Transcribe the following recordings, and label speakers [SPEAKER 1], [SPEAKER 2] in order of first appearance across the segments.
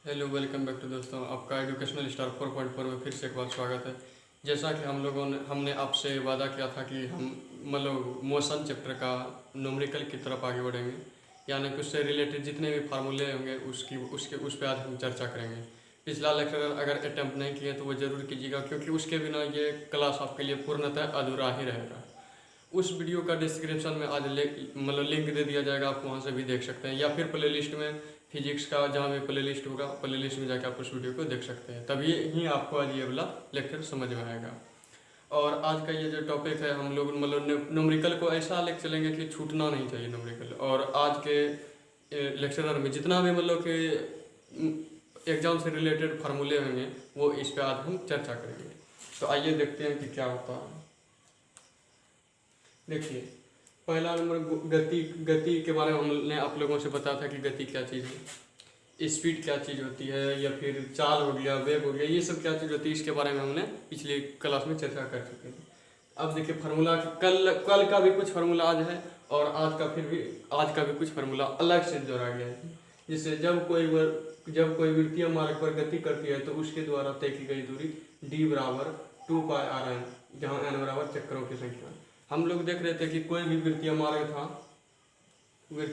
[SPEAKER 1] Hello, welcome back to दोस्तों। आपका educational star 4.4 में फिर से एक बार स्वागत है। जैसा कि हमने आपसे वादा किया था कि हम मतलब मोशन चैप्टर का न्यूमेरिकल की तरफ आगे बढ़ेंगे, यानी कि उससे रिलेटेड जितने भी फार्मूले होंगे उस पर आज हम चर्चा करेंगे। पिछला लेक्चर अगर अटैम्प्ट नहीं किए तो वो ज़रूर कीजिएगा, क्योंकि उसके बिना ये क्लास आपके लिए पूर्णतः अधूरा ही रहेगा। उस वीडियो का डिस्क्रिप्शन में आज मतलब लिंक दे दिया जाएगा, आप वहाँ से भी देख सकते हैं, या फिर प्लेलिस्ट में फिजिक्स का जहाँ भी प्लेलिस्ट होगा प्लेलिस्ट में जाकर आप उस वीडियो को देख सकते हैं। तभी ही आपको आज ये वाला लेक्चर समझ में आएगा। और आज का ये जो टॉपिक है, हम लोग मतलब न्यूमेरिकल को ऐसा लेकर चलेंगे कि छूटना नहीं चाहिए न्यूमेरिकल। और आज के लेक्चरर में जितना भी मतलब कि एग्जाम से रिलेटेड फार्मूले होंगे वो इस पर आज हम चर्चा करेंगे। तो आइए देखते हैं कि क्या होता है। देखिए, पहला नंबर गति। गति के बारे में हमने आप लोगों से बताया था कि गति क्या चीज़ है, स्पीड क्या चीज़ होती है, या फिर चाल हो गया, वेग हो गया, ये सब क्या चीज़ होती है, इसके बारे में हमने पिछली क्लास में चर्चा कर चुके हैं। अब देखिए फार्मूला, कल का भी कुछ फार्मूला आज है और आज का भी कुछ फार्मूला अलग से जोड़ा गया है, जिससे जब कोई वृत्तीय मार्ग पर गति करती है तो उसके द्वारा तय की गई दूरी d बराबर 2πr n, जहाँ n बराबर चक्करों की संख्या। हम लोग देख रहे थे कि कोई भी वृत्तीय मार्ग था, कोई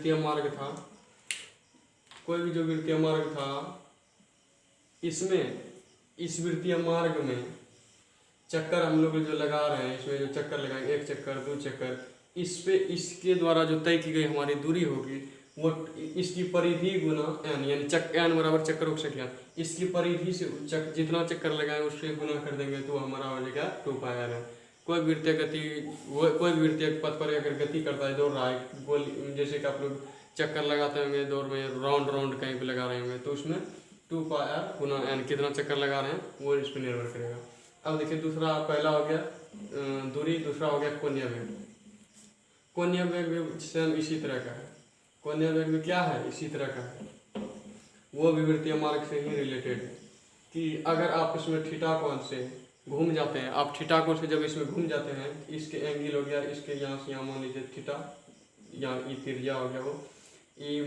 [SPEAKER 1] भी जो वृत्तीय मार्ग था, इसमें इस वृत्तीय मार्ग में चक्कर हम लोग जो लगा रहे हैं, इसमें जो चक्कर लगाएंगे, एक चक्कर, दो चक्कर, इस पे इसके द्वारा जो तय की गई हमारी दूरी होगी वो इसकी परिधि गुना n, यानी n बराबर चक्करों की संख्या, इसकी परिधि से जितना चक्कर लगाएं उससे गुना कर देंगे तो हमारा हो जाएगा 2πr। कोई भी वृत्तीय पथ पर अगर गति करता है, दौड़ रहा है, गोल, जैसे कि आप लोग चक्कर लगाते होंगे दौड़ में, राउंड कहीं पे लगा रहे होंगे, तो उसमें 2πr गुना n कितना चक्कर लगा रहे हैं वो इस पर निर्भर करेगा। अब देखिए दूसरा, पहला हो गया दूरी, दूसरा हो गया कोणीय वेग। कोणीय वेग भी सेम इसी तरह का है। कोणीय वेग भी क्या है, इसी तरह का है, वो भी वृत्तीय मार्ग से ही रिलेटेड है। कि अगर आप इसमें थीटा कोण से घूम जाते हैं, आप थीटा कोण से जब इसमें घूम जाते हैं, इसके एंगल हो गया, इसके यहाँ से यहाँ मान लीजिए थीटा, यहाँ ई त्रिज्या हो गया, वो ई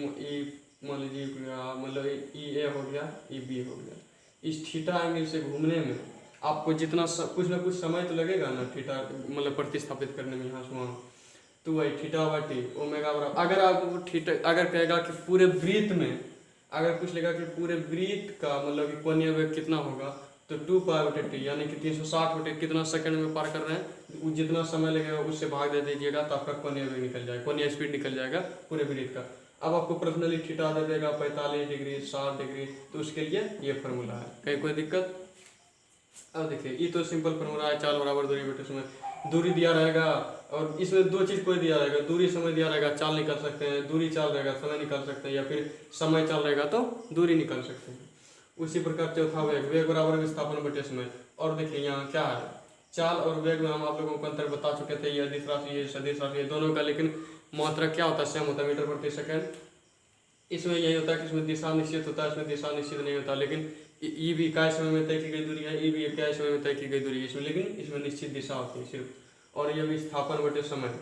[SPEAKER 1] मान लीजिए मतलब ई ए हो गया, ई बी हो गया। इस थीटा एंगल से घूमने में आपको जितना कुछ ना कुछ समय तो लगेगा ना, थीटा मतलब प्रतिस्थापित करने में यहाँ से वहाँ, तो वही थीटा बाई टी ओमेगा बराबर, अगर आप थीटा अगर कहेगा कि पूरे वृत्त में, अगर पूछ लेगा कि पूरे वृत्त का मतलब कि कोणीय वेग कितना होगा, तो 2π/t, यानी कि 360 कितना सेकंड में पार कर रहे हैं, जितना समय लगेगा उससे भाग दे दीजिएगा तो आपका कोणीय वेग निकल जाएगा, कोणीय स्पीड निकल जाएगा पूरे वृत्त का। अब आपको पर्सनली थीटा दे देगा 45 डिग्री, 60 डिग्री, तो उसके लिए ये फार्मूला है। कहीं कोई दिक्कत? अब देखिए, ये तो सिंपल फार्मूला है, चाल बराबर दूरी बटे समय। दूरी दिया रहेगा और इसमें दो चीज़ कोई दिया रहेगा, दूरी समय दिया रहेगा, चाल निकाल सकते हैं, दूरी चाल रहेगा समय निकाल सकते हैं, या फिर समय चाल रहेगा तो दूरी निकाल सकते हैं। उसी प्रकार चौथा वेग बराबर विस्थापन बटे समय। और देखिए यहाँ क्या है, चाल और वेग में हम आप लोगों को अंतर बता चुके थे, ये अदिश राशि, ये सदिश राशि, दोनों का, लेकिन मात्रा क्या होता है, सेम होता है, मीटर प्रति सेकंड। इसमें यही होता है कि इसमें दिशा निश्चित होता है, इसमें दिशा निश्चित नहीं होता, लेकिन ई भी इकाई समय में तय की गई दूरी है, ई भी इकाई समय में तय की गई दूरी है इसमें, लेकिन इसमें निश्चित दिशा होती है सिर्फ। और ये विस्थापन बटे समय,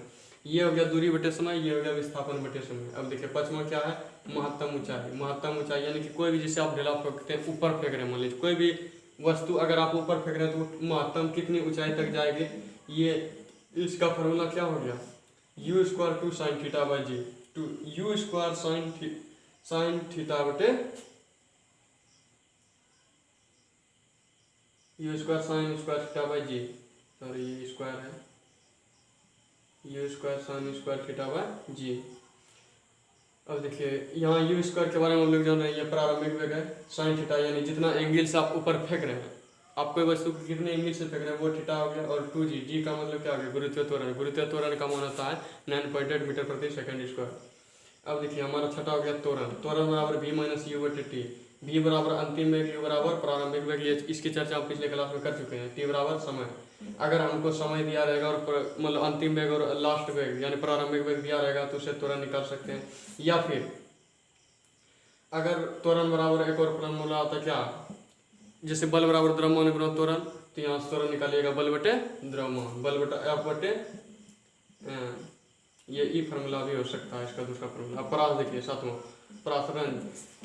[SPEAKER 1] ये हो गया दूरी बटे समय, ये हो गया विस्थापन बटे समय। अब देखिए पचमा क्या है, महत्तम ऊंचाई। महत्तम ऊंचाई यानी कि कोई भी, जैसे आप ढेला फेंकते हैं, ऊपर फेंक रहे हैं, मान लीजिए कोई भी वस्तु अगर आप ऊपर फेंक रहे हैं तो महत्तम कितनी ऊंचाई तक जाएगी, ये इसका फॉर्मूला क्या हो गया, u square 2 sin theta by g, two u square sine theta बटे u square sine square theta by g, sorry ये स्क्वायर है, u square sine square theta by g. अब देखिए यहाँ u स्क्वायर के बारे में हम लोग जान रहे हैं, ये प्रारंभिक वेग है, साइन थीटा यानी जितना एंगल से आप ऊपर फेंक रहे हैं, आप कोई वस्तु को कितने एंगल से फेंक रहे हैं वो थीटा हो गया। और 2g, जी का मतलब क्या हो गया, गुरुत्वीय त्वरण। गुरुत्वीय त्वरण का मान होता है 9.8 मीटर प्रति सेकंड स्क्वायर। अब देखिए हमारा छठा हो गया त्वरण। त्वरण बराबर v माइनस u बटे टी। v बराबर अंतिम वेग, u बराबर प्रारंभिक वेग, ये इसकी चर्चा हम पिछले क्लास में कर चुके हैं। t बराबर समय। अगर हमको समय दिया रहेगा और मतलब अंतिम वेग और लास्ट वेग यानी प्रारंभिक वेग दिया रहेगा तो उससे त्वरण निकाल सकते हैं। या फिर अगर त्वरण बराबर एक और फॉर्मूला आता है क्या, जैसे बल बराबर द्रव्यमान गुणा त्वरण, तो यहाँ से त्वरण निकालिएगा बल बटे द्रव्यमान, बल बटे F बटे, ये ई फार्मूला भी हो सकता है इसका दूसरा फार्मूला। अब परास देखिए सातवां, प्रसरण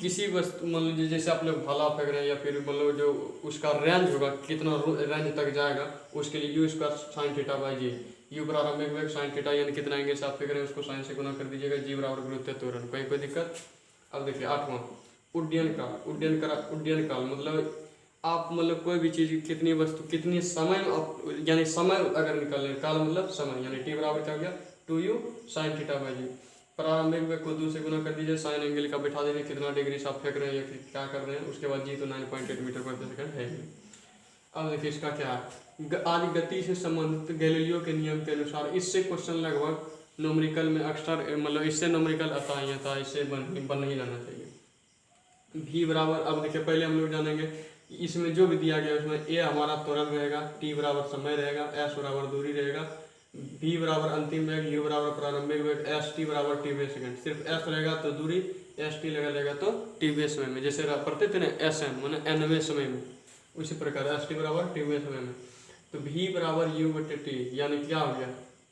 [SPEAKER 1] किसी वस्तु मान लीजिए जैसे आप लोग भाला फेंक रहे हैं या फिर मतलब जो उसका रेंज होगा कितना रेंज तक जाएगा उसके लिए u square sine theta by g. U प्रारंभिक वेग साइन थीटा यानी कितना एंगल से आप फेंक रहे हैं उसको साइन से गुना कर दीजिएगा। जी बराबर गुरुत्व त्वरण। कोई दिक्कत? अब देखिए 8वां उड्डयन काल। उड्डयन काल मतलब आप मतलब कोई भी चीज़ कितनी वस्तु कितनी समय में आप यानी समय अगर निकाल लें, काल मतलब समय यानी टी बराबर क्या हो गया 2u साइन थीटा बाई जी। प्रारंभिक वेग को 2 से गुना कर दीजिए, साइन एंगल का बैठा दीजिए कितना डिग्री से आप फेंक रहे हैं या क्या कर रहे हैं, उसके बाद जी तो 9.8 मीटर प्रति सेकंड है। अब देखिए इसका क्या है, आज गति से संबंधित गैलीलियो के नियम के अनुसार इससे क्वेश्चन लगभग न्यूमेरिकल में अक्सर मतलब इससे न्यूमेरिकल आता ही था, इससे बन ही जाना चाहिए। भी बराबर, अब देखिए पहले हम लोग जानेंगे इसमें जो भी दिया गया उसमें ए हमारा त्वरण रहेगा, टी बराबर समय रहेगा, एस बराबर दूरी रहेगा, बी बराबर अंतिम वेग, यू बराबर प्रारंभिक वेग, एस टी बराबर टी वेग सेकंड। सिर्फ एस रहेगा तो दूरी, एस टी लगेगा तो टी वेग समय में, जैसे पढ़ते थे ना एस एम मैंने एनवे समय में, उसी प्रकार एस टी बराबर टी वेग समय में। तो भी बराबर यू बटे टी यानी क्या हो गया,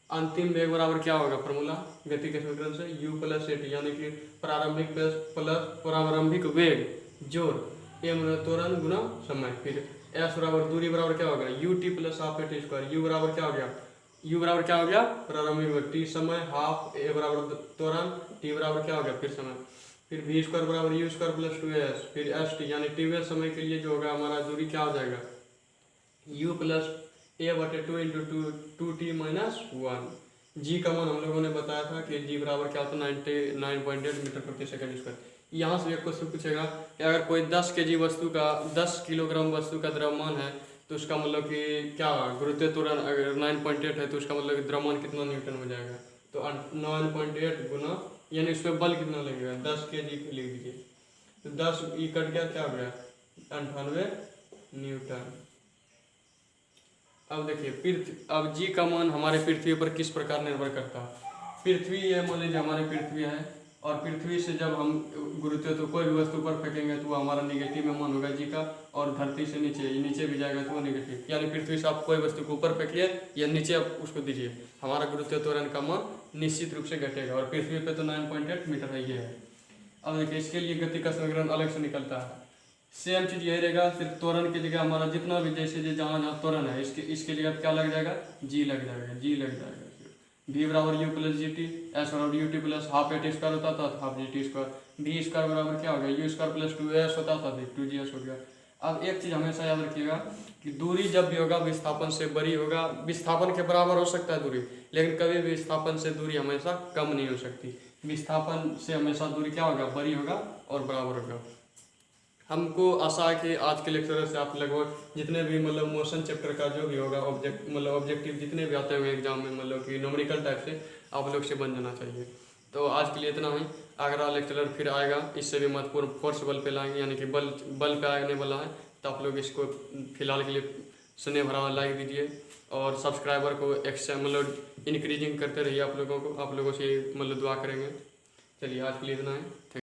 [SPEAKER 1] अंतिम वेग बराबर क्या होगा फॉर्मूला गति के समीकरण से यू प्लस ए टी यानी कि प्रारंभिक प्लस प्रारंभिक वेग जोड़ ए मतलब त्वरण गुना समय। फिर एस बराबर दूरी बराबर क्या होगा you t plus half a t square. You बराबर क्या हो गया, यू बराबर क्या हो गया प्रारंभिक वेग, टी समय हाफ ए बराबर त्वरण, टी बराबर क्या हो गया फिर समय। फिर वी स्क्वायर बराबर यू स्क्वायर प्लस 2s, फिर एस टी यानी टी वेग समय के लिए जो होगा हमारा दूरी क्या हो जाएगा यू प्लस ए बटे 2 इंटू 2t माइनस 1। जी का मान हम लोगों ने बताया था कि जी बराबर क्या होता है 99.8 मीटर प्रति सेकंड स्क्वायर। यहाँ से एक क्वेश्चन पूछेगा कि अगर कोई 10 kg वस्तु का 10 किलोग्राम वस्तु का द्रव्यमान है तो उसका मतलब कि क्या गुरुत्व त्वरण अगर 9.8 है तो उसका मतलब कि द्रव्यमान कितना न्यूटन हो जाएगा। तो 9.8 गुना यानी उस पर बल कितना लगेगा 10 kg लिख दीजिए, तो 10 ई कट गया क्या हो गया 98 न्यूटन। अब देखिए पृथ्वी, अब जी का मान हमारे पृथ्वी पर किस प्रकार निर्भर करता है। पृथ्वी है मान लीजिए हमारी पृथ्वी है और पृथ्वी से जब हम गुरुत्व तो कोई भी वस्तु पर फेंकेंगे तो वो हमारा निगेटिव में मान होगा जी का, और धरती से नीचे भी जाएगा तो वो निगेटिव, यानी पृथ्वी से आप कोई वस्तु को ऊपर फेंकिए या नीचे आप उसको दीजिए हमारा गुरुत्व त्वरण का मान निश्चित रूप से घटेगा, और पृथ्वी पे तो 9.8 मीटर है ये है। अब देखिए इसके लिए गति का समीकरण अलग से निकलता है, सेम चीज यही रहेगा, सिर्फ त्वरण की जगह हमारा जितना भी जैसे जहाँ त्वरण है इसके जगह क्या लग जाएगा जी लग जाएगा। भी बराबर u plus g t, s बराबर u t plus half a t square होता था तो half g t square, b square बराबर क्या हो गया यू स्क्वायर प्लस 2s होता था 2gs हो गया। अब एक चीज़ हमेशा याद रखिएगा कि दूरी जब भी होगा विस्थापन से बड़ी होगा, विस्थापन के बराबर हो सकता है दूरी, लेकिन कभी भी विस्थापन से दूरी हमेशा कम नहीं हो सकती। विस्थापन से हमेशा दूरी क्या होगा बड़ी होगा और बराबर होगा। हमको आशा है कि आज के लेक्चर से आप लगभग जितने भी मतलब मोशन चैप्टर का जो भी होगा ऑब्जेक्टिव जितने भी आते हुए एग्जाम में मतलब कि न्यूमेरिकल टाइप से आप लोग से बन जाना चाहिए। तो आज के लिए इतना ही, अगला लेक्चर फिर आएगा इससे भी महत्वपूर्ण फोर्स बल पे लाएंगे यानी कि बल पे आने वाला है, तो आप लोग इसको फिलहाल के लिए स्नेह भरा लाइक दीजिए और सब्सक्राइबर को मतलब इंक्रीजिंग करते रहिए। आप लोगों से मतलब दुआ करेंगे। चलिए आज के लिए इतना है।